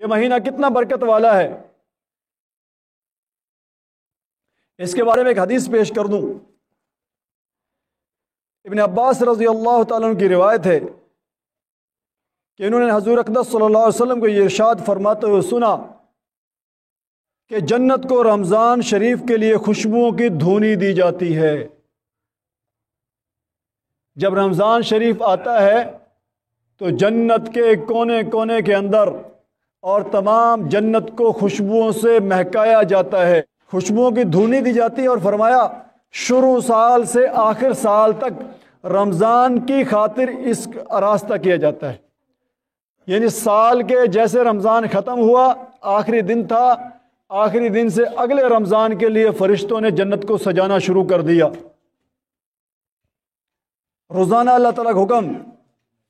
یہ مہینہ کتنا برکت والا ہے، اس کے بارے میں ایک حدیث پیش کر دوں۔ ابن عباس رضی اللہ تعالیٰ عنہ کی روایت ہے کہ انہوں نے حضور اقدس صلی اللہ علیہ وسلم کو یہ ارشاد فرماتے ہوئے سنا کہ جنت کو رمضان شریف کے لیے خوشبوؤں کی دھونی دی جاتی ہے۔ جب رمضان شریف آتا ہے تو جنت کے کونے کونے کے اندر اور تمام جنت کو خوشبوؤں سے مہکایا جاتا ہے، خوشبوؤں کی دھونی دی جاتی ہے، اور فرمایا شروع سال سے آخر سال تک رمضان کی خاطر اس آراستہ کیا جاتا ہے۔ یعنی سال کے جیسے رمضان ختم ہوا، آخری دن تھا، آخری دن سے اگلے رمضان کے لیے فرشتوں نے جنت کو سجانا شروع کر دیا۔ روزانہ اللہ تعالیٰ کا حکم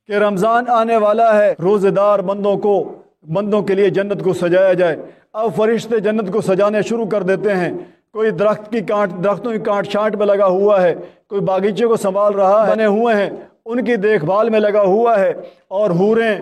کہ رمضان آنے والا ہے، روزے دار بندوں کے لیے جنت کو سجایا جائے۔ اب فرشتے جنت کو سجانے شروع کر دیتے ہیں۔ کوئی درختوں کی کانٹ چھانٹ میں لگا ہوا ہے، کوئی باغیچے کو سنبھال رہا ہے، بنے ہوئے ہیں ان کی دیکھ بھال میں لگا ہوا ہے، اور حوریں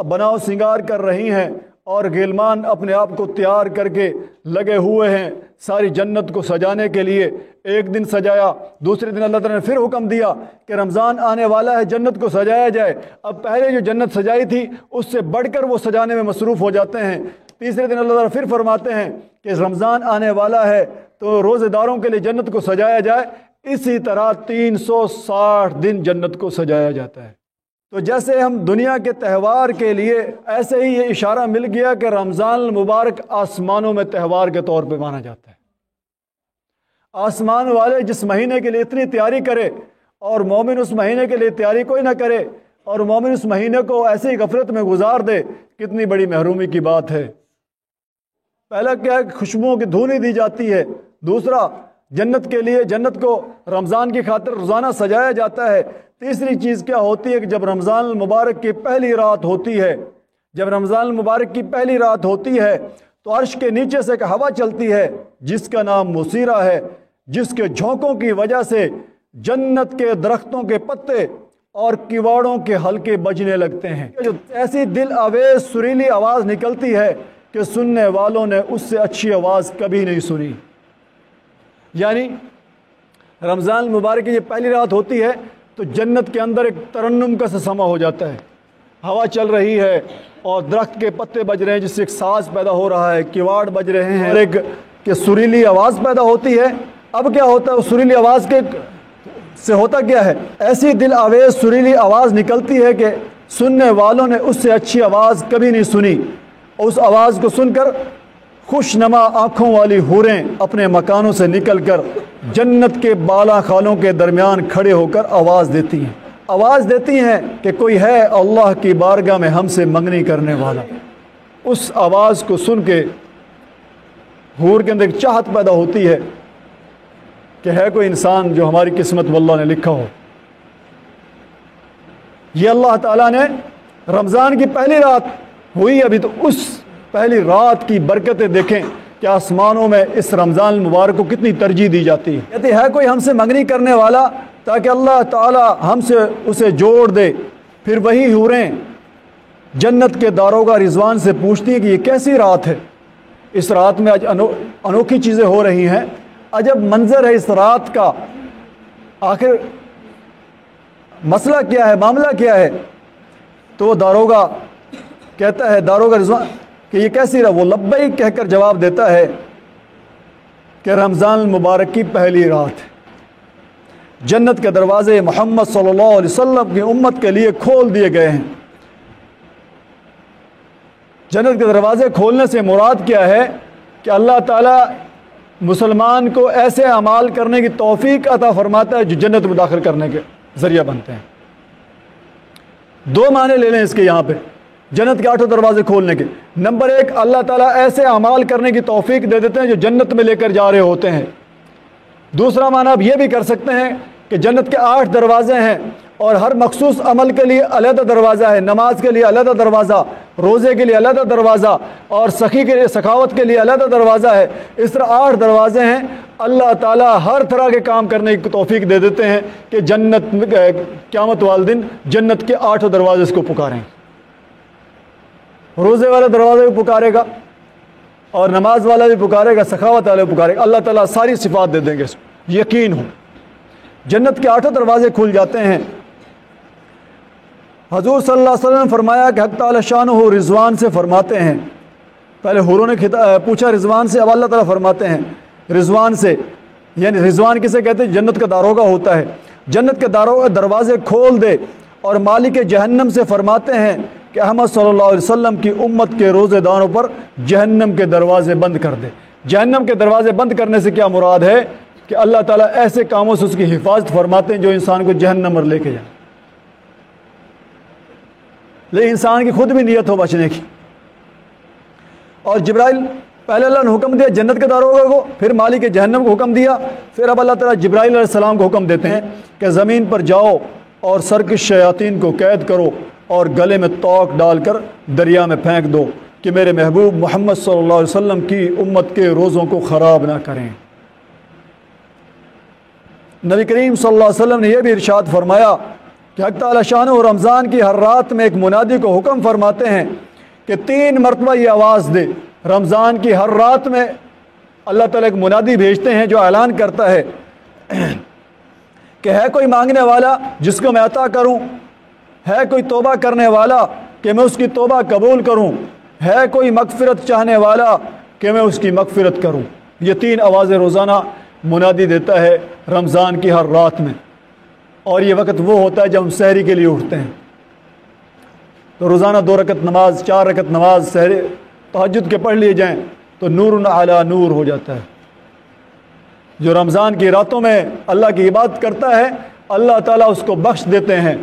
بناؤ سنگار کر رہی ہیں، اور غلمان اپنے آپ کو تیار کر کے لگے ہوئے ہیں ساری جنت کو سجانے کے لیے۔ ایک دن سجایا، دوسرے دن اللہ تعالیٰ نے پھر حکم دیا کہ رمضان آنے والا ہے، جنت کو سجایا جائے۔ اب پہلے جو جنت سجائی تھی اس سے بڑھ کر وہ سجانے میں مصروف ہو جاتے ہیں۔ تیسرے دن اللہ تعالیٰ پھر فرماتے ہیں کہ رمضان آنے والا ہے تو روزے داروں کے لیے جنت کو سجایا جائے۔ اسی طرح 360 دن جنت کو سجایا جاتا ہے۔ تو جیسے ہم دنیا کے تہوار کے لیے، ایسے ہی یہ اشارہ مل گیا کہ رمضان المبارک آسمانوں میں تہوار کے طور پہ مانا جاتا ہے۔ آسمان والے جس مہینے کے لیے اتنی تیاری کرے اور مومن اس مہینے کے لیے تیاری کوئی نہ کرے، اور مومن اس مہینے کو ایسے ہی غفلت میں گزار دے، کتنی بڑی محرومی کی بات ہے۔ پہلا کیا ہے کہ خوشبوؤں کی دھونی دی جاتی ہے، دوسرا جنت کے لیے، جنت کو رمضان کی خاطر روزانہ سجایا جاتا ہے۔ تیسری چیز کیا ہوتی ہے کہ جب رمضان المبارک کی پہلی رات ہوتی ہے، جب رمضان المبارک کی پہلی رات ہوتی ہے تو عرش کے نیچے سے ایک ہوا چلتی ہے جس کا نام مسیرہ ہے، جس کے جھونکوں کی وجہ سے جنت کے درختوں کے پتے اور کواڑوں کے حلقے بجنے لگتے ہیں۔ جو ایسی دل آویز سریلی آواز نکلتی ہے کہ سننے والوں نے اس سے اچھی آواز کبھی نہیں سنی۔ یعنی رمضان المبارک کی یہ پہلی رات ہوتی ہے تو جنت کے اندر ایک ترنم کا سما ہو جاتا ہے، ہوا چل رہی ہے اور درخت کے پتے بج رہے ہیں جس سے ایک ساز پیدا ہو رہا ہے، کواڑ بج رہے ہیں، اور ایک کہ سریلی آواز پیدا ہوتی ہے۔ اب کیا ہوتا ہے اس سریلی آواز کے سے ہوتا کیا ہے؟ ایسی دل آویز سریلی آواز نکلتی ہے کہ سننے والوں نے اس سے اچھی آواز کبھی نہیں سنی۔ اس آواز کو سن کر خوش نما آنکھوں والی حوریں اپنے مکانوں سے نکل کر جنت کے بالا خانوں کے درمیان کھڑے ہو کر آواز دیتی ہیں کہ کوئی ہے اللہ کی بارگاہ میں ہم سے منگنی کرنے والا۔ اس آواز کو سن کے حور کے اندر ایک چاہت پیدا ہوتی ہے کہ ہے کوئی انسان جو ہماری قسمت واللہ نے لکھا ہو۔ یہ اللہ تعالیٰ نے رمضان کی پہلی رات ہوئی ابھی، تو اس پہلی رات کی برکتیں دیکھیں کہ آسمانوں میں اس رمضان المبارک کو کتنی ترجیح دی جاتی ہے۔ کہتے ہے کوئی ہم سے منگنی کرنے والا تاکہ اللہ تعالیٰ ہم سے اسے جوڑ دے۔ پھر وہی حوریں جنت کے داروغہ رضوان سے پوچھتی ہیں کہ یہ کیسی رات ہے؟ اس رات میں آج انوکھی چیزیں ہو رہی ہیں، عجب منظر ہے اس رات کا، آخر مسئلہ کیا ہے، معاملہ کیا ہے؟ تو وہ داروغہ کہتا ہے، داروغہ رضوان کہ یہ کیسی رات؟ وہ لبیک کہہ کر جواب دیتا ہے کہ رمضان المبارک کی پہلی رات ہے، جنت کے دروازے محمد صلی اللہ علیہ وسلم کی امت کے لیے کھول دیے گئے ہیں۔ جنت کے دروازے کھولنے سے مراد کیا ہے کہ اللہ تعالیٰ مسلمان کو ایسے اعمال کرنے کی توفیق عطا فرماتا ہے جو جنت میں داخل کرنے کے ذریعہ بنتے ہیں۔ دو معنی لے لیں اس کے یہاں پہ جنت کے 8 دروازے کھولنے کے۔ نمبر 1، اللہ تعالیٰ ایسے اعمال کرنے کی توفیق دے دیتے ہیں جو جنت میں لے کر جا رہے ہوتے ہیں۔ دوسرا معنی آپ یہ بھی کر سکتے ہیں کہ جنت کے 8 دروازے ہیں اور ہر مخصوص عمل کے لیے علیحدہ دروازہ ہے، نماز کے لیے علیحدہ دروازہ، روزے کے لیے علیحدہ دروازہ، اور سخی کے لیے، سخاوت کے لیے علیحدہ دروازہ ہے۔ اس طرح 8 دروازے ہیں۔ اللہ تعالیٰ ہر طرح کے کام کرنے کی توفیق دے دیتے ہیں کہ جنت قیامت والے دن جنت کے 8 دروازے اس کو پکاریں۔ روزے والا دروازے بھی پکارے گا اور نماز والا بھی پکارے گا, سخاوت والا بھی پکارے گا. اللہ تعالیٰ ساری صفات دے دیں گے, یقین ہو. جنت کے 8 دروازے کھل جاتے ہیں. حضور صلی اللہ علیہ وسلم نے فرمایا کہ حق تعالی شانہ رضوان سے فرماتے ہیں, پہلے حوروں نے پوچھا رضوان سے, اب اللہ تعالیٰ فرماتے ہیں رضوان سے, یعنی رضوان کسے کہتے ہیں؟ جنت کا داروغہ ہوتا ہے. جنت کے دروازے کھول دے اور مالک جہنم سے فرماتے ہیں کہ احمد صلی اللہ علیہ وسلم کی امت کے روزے داروں پر جہنم کے دروازے بند کر دے. جہنم کے دروازے بند کرنے سے کیا مراد ہے کہ اللہ تعالیٰ ایسے کاموں سے اس کی حفاظت فرماتے ہیں جو انسان کو جہنم پر لے کے جائیں, لیکن انسان کی خود بھی نیت ہو بچنے کی. اور جبرائیل, پہلے اللہ نے حکم دیا جنت کے داروغہ کو, پھر مالک جہنم کو حکم دیا, پھر اب اللہ تعالیٰ جبرائیل علیہ السلام کو حکم دیتے ہیں کہ زمین پر جاؤ اور سرکش شیاطین کو قید کرو اور گلے میں توق ڈال کر دریا میں پھینک دو کہ میرے محبوب محمد صلی اللہ علیہ وسلم کی امت کے روزوں کو خراب نہ کریں. نبی کریم صلی اللہ علیہ وسلم نے یہ بھی ارشاد فرمایا کہ حق تعالی شانہ رمضان کی ہر رات میں ایک منادی کو حکم فرماتے ہیں کہ 3 مرتبہ یہ آواز دے. رمضان کی ہر رات میں اللہ تعالیٰ ایک منادی بھیجتے ہیں جو اعلان کرتا ہے کہ ہے کوئی مانگنے والا جس کو میں عطا کروں, ہے کوئی توبہ کرنے والا کہ میں اس کی توبہ قبول کروں, ہے کوئی مغفرت چاہنے والا کہ میں اس کی مغفرت کروں. یہ 3 آوازیں روزانہ منادی دیتا ہے رمضان کی ہر رات میں, اور یہ وقت وہ ہوتا ہے جب ہم سحری کے لیے اٹھتے ہیں. تو روزانہ 2 رکعت نماز, 4 رکعت نماز سحری تہجد کے پڑھ لیے جائیں تو نور علی نور ہو جاتا ہے. جو رمضان کی راتوں میں اللہ کی عبادت کرتا ہے اللہ تعالیٰ اس کو بخش دیتے ہیں